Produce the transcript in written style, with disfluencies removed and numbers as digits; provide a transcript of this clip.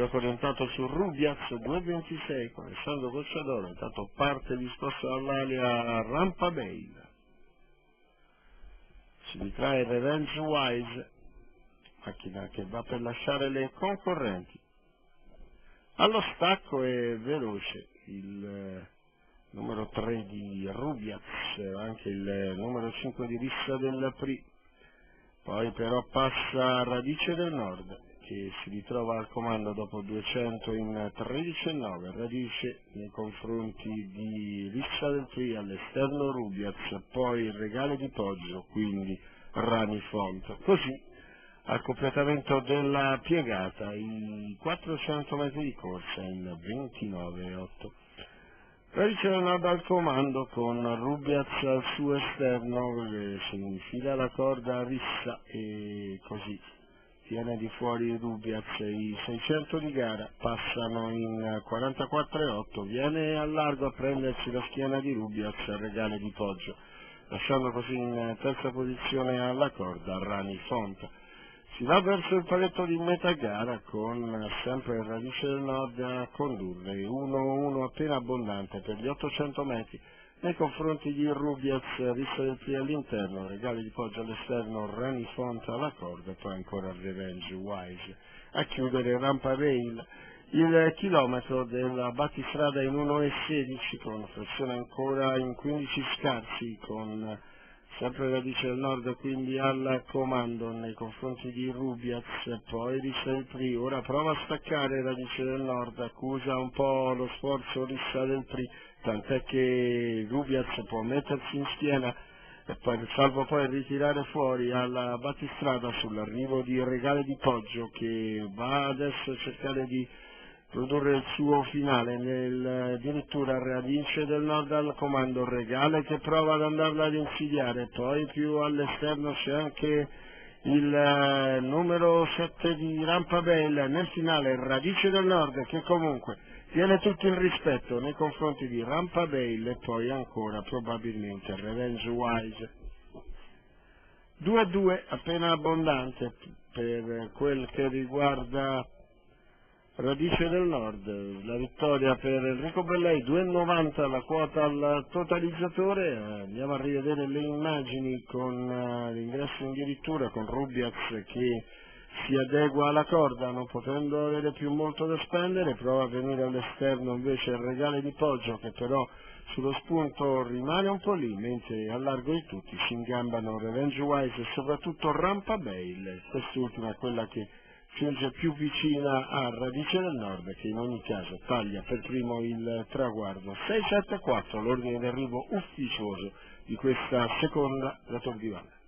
Gioco orientato su Rubiaz 2.26 con Alessandro Gocciadoro. Intanto parte disposto dall'alia Rampa Bale. Si ritrae Revenge Wise, macchina che va per lasciare le concorrenti. Allo stacco è veloce il numero 3 di Rubiaz, anche il numero 5 di Rissa del Pri. Poi però passa Radice del Nord, che si ritrova al comando dopo 200 in 13,9. Radice nei confronti di Rissa del Pri, all'esterno Rubiaz, poi Regale di Poggio, quindi Rani Font. Così al completamento della piegata i 400 metri di corsa in 29,8. Radice del Nord al comando con Rubiaz al suo esterno, si infila la corda a Rissa e così tiene di fuori Rubiaz. I 600 di gara passano in 44,8, viene al largo a prendersi la schiena di Rubiaz al Regale di Poggio, lasciando così in terza posizione alla corda Rani Font. Si va verso il paletto di metà gara con sempre Radice del Nord a condurre, 1-1 appena abbondante per gli 800 metri nei confronti di Rubiaz, Rissa del Pri all'interno, Regale di Poggio all'esterno, Rani Font alla corda e poi ancora Revenge Wise. A chiudere Rampa Bale, il chilometro della battistrada in 1,16 con flessione ancora in 15 scarsi, con sempre Radice del Nord quindi al comando nei confronti di Rubiaz, poi Rissa del Pri. Ora prova a staccare Radice del Nord, accusa un po' lo sforzo Rissa del Pri, tant'è che Rubiaz può mettersi in schiena e poi, salvo poi ritirare fuori alla battistrada sull'arrivo di Regale di Poggio, che va adesso a cercare di produrre il suo finale. Addirittura Radice del Nord al comando, Regale che prova ad andarla ad insidiare, poi più all'esterno c'è anche il numero 7 di Rampa Bale. Nel finale Radice del Nord che comunque tiene tutto il rispetto nei confronti di Rampa Bale e poi ancora probabilmente Revenge Wise. 2-2 appena abbondante per quel che riguarda Radice del Nord. La vittoria per Enrico Bellei, 2,90 la quota al totalizzatore. Andiamo a rivedere le immagini con l'ingresso in dirittura, con Rubiaz che si adegua alla corda non potendo avere più molto da spendere, prova a venire all'esterno invece il Regale di Poggio, che però sullo spunto rimane un po' lì, mentre a largo di tutti si ingambano Revenge Wise e soprattutto Rampa Bale. Quest'ultima è quella che giunge più vicina a Radice del Nord, che in ogni caso taglia per primo il traguardo. 6-7-4 l'ordine d'arrivo ufficioso di questa seconda da Tour di Valle.